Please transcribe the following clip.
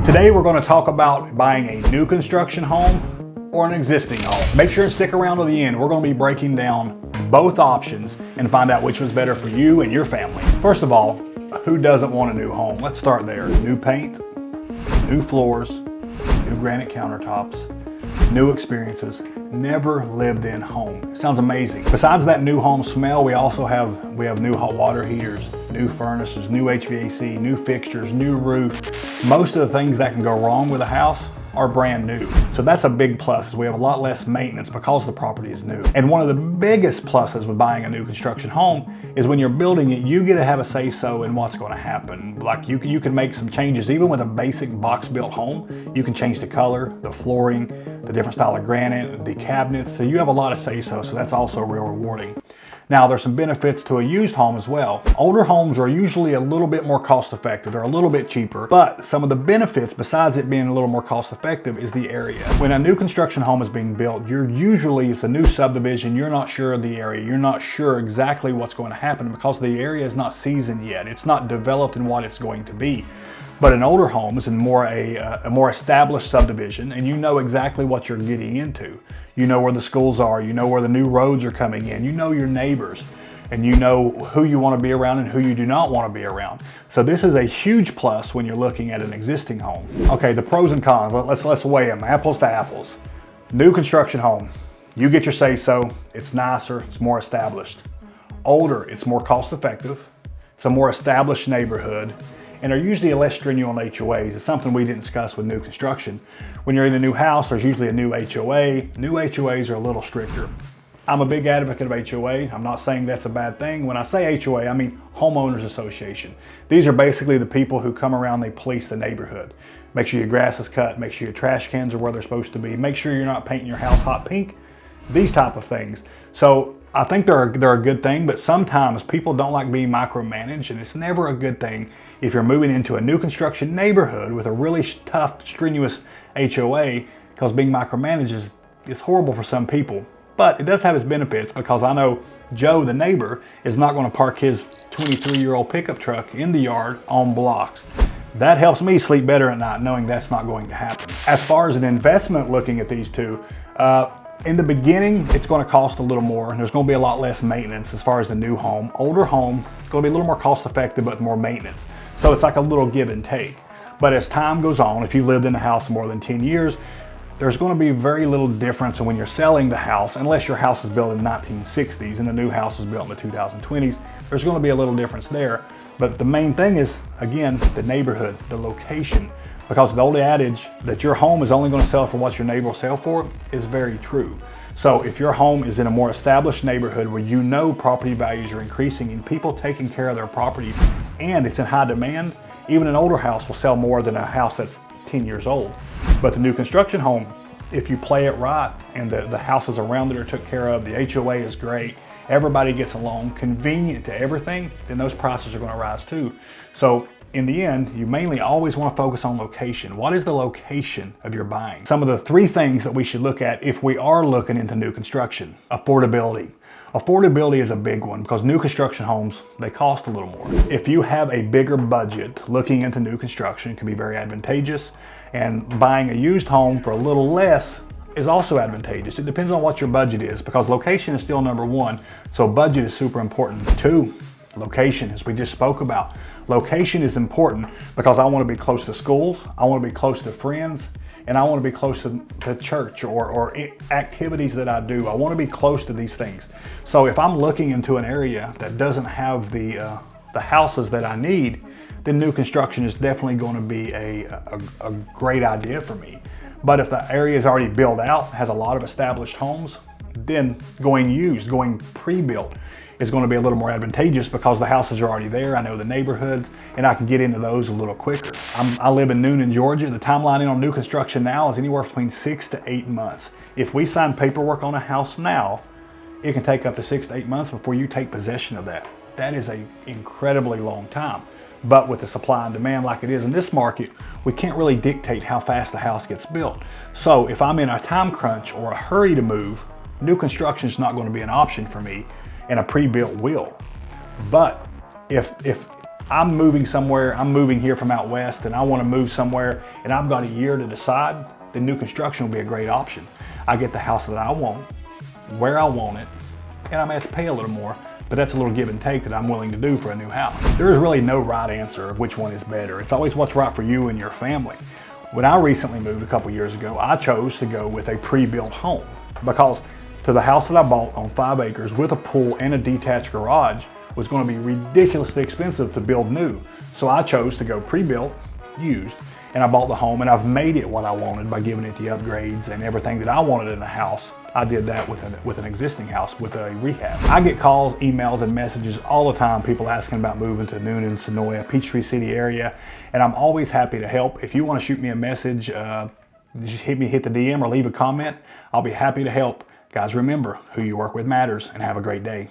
Today we're going to talk about buying a new construction home or an existing home. Make sure and stick around to the end. We're going to be breaking down both options and find out which one's better for you and your family. First of all, who doesn't want a new home? Let's start there. New paint, new floors, new granite countertops, new experiences, never lived in home. Sounds amazing. Besides that new home smell, we have new hot water heaters, new furnaces, new HVAC, new fixtures, new roof. Most of the things that can go wrong with a house are brand new. So that's a big plus, is we have a lot less maintenance because the property is new. And one of the biggest pluses with buying a new construction home is when you're building it, you get to have a say-so in what's going to happen. Like you can make some changes. Even with a basic box-built home, you can change the color, the flooring, the different style of granite, the cabinets. So you have a lot of say-so, so that's also real rewarding. Now, there's some benefits to a used home as well. Older homes are usually a little bit more cost effective. They're a little bit cheaper, but some of the benefits, besides it being a little more cost effective, is the area. When a new construction home is being built, it's a new subdivision, you're not sure of the area. You're not sure exactly what's going to happen because the area is not seasoned yet. It's not developed in what it's going to be. But an older home is in a more established subdivision, and you know exactly what you're getting into. You know where the schools are, you know where the new roads are coming in, you know your neighbors, and you know who you want to be around and who you do not want to be around. So this is a huge plus when you're looking at an existing home. Okay, the pros and cons, let's weigh them, apples to apples. New construction home, you get your say-so, it's nicer, it's more established. Older, it's more cost effective, it's a more established neighborhood, and are usually less stringent on HOAs. It's something we didn't discuss with new construction. When you're in a new house, there's usually a new HOA. New HOAs are a little stricter. I'm a big advocate of HOA. I'm not saying that's a bad thing. When I say HOA, I mean Homeowners Association. These are basically the people who come around, they police the neighborhood. Make sure your grass is cut, make sure your trash cans are where they're supposed to be, make sure you're not painting your house hot pink, these type of things. So I think they're a good thing, but sometimes people don't like being micromanaged, and it's never a good thing if you're moving into a new construction neighborhood with a really tough, strenuous HOA, because being micromanaged is horrible for some people. But it does have its benefits, because I know Joe, the neighbor, is not going to park his 23-year-old pickup truck in the yard on blocks. That helps me sleep better at night, knowing that's not going to happen. As far as an investment, looking at these two, in the beginning, it's going to cost a little more, and there's going to be a lot less maintenance as far as the new home. Older home, it's going to be a little more cost effective, but more maintenance. So it's like a little give and take. But as time goes on, if you lived in the house more than 10 years, there's going to be very little difference in when you're selling the house, unless your house is built in the 1960s and the new house is built in the 2020s. There's going to be a little difference there. But the main thing is, again, the neighborhood, the location. Because the old adage that your home is only going to sell for what your neighbor will sell for is very true. So if your home is in a more established neighborhood where you know property values are increasing and people taking care of their property, and it's in high demand, even an older house will sell more than a house that's 10 years old. But the new construction home, if you play it right and the houses around it are took care of, the HOA is great, everybody gets along, convenient to everything, then those prices are going to rise too. So in the end, you mainly always want to focus on location. What is the location of your buying? Some of the 3 things that we should look at if we are looking into new construction. Affordability. Affordability is a big one, because new construction homes, they cost a little more. If you have a bigger budget, looking into new construction can be very advantageous, and buying a used home for a little less is also advantageous. It depends on what your budget is, because location is still number 1, so budget is super important. 2, location, as we just spoke about. Location is important because I want to be close to schools, I want to be close to friends, and I want to be close to church or activities that I do. I want to be close to these things. So if I'm looking into an area that doesn't have the houses that I need, then new construction is definitely going to be a great idea for me. But if the area is already built out, has a lot of established homes, then going pre-built is going to be a little more advantageous, because the houses are already there. I know the neighborhoods, and I can get into those a little quicker. I live in Newnan, Georgia. The timeline on new construction now is anywhere between 6 to 8 months. If we sign paperwork on a house now, it can take up to 6 to 8 months before you take possession of that. That is an incredibly long time. But with the supply and demand like it is in this market, we can't really dictate how fast the house gets built. So if I'm in a time crunch or a hurry to move, new construction is not going to be an option for me, and a pre-built will. But if I'm moving somewhere, I'm moving here from out west and I want to move somewhere and I've got a year to decide, then new construction will be a great option. I get the house that I want, where I want it, and I may have to pay a little more, but that's a little give and take that I'm willing to do for a new house. There is really no right answer of which one is better. It's always what's right for you and your family. When I recently moved a couple years ago, I chose to go with a pre-built home because to the house that I bought on 5 acres with a pool and a detached garage was going to be ridiculously expensive to build new. So I chose to go pre-built, used, and I bought the home and I've made it what I wanted by giving it the upgrades and everything that I wanted in the house. I did that with an existing house with a rehab. I get calls, emails, and messages all the time, people asking about moving to Newnan, Senoia, Peachtree City area, and I'm always happy to help. If you want to shoot me a message, just hit the DM or leave a comment. I'll be happy to help. Guys, remember, who you work with matters, and have a great day.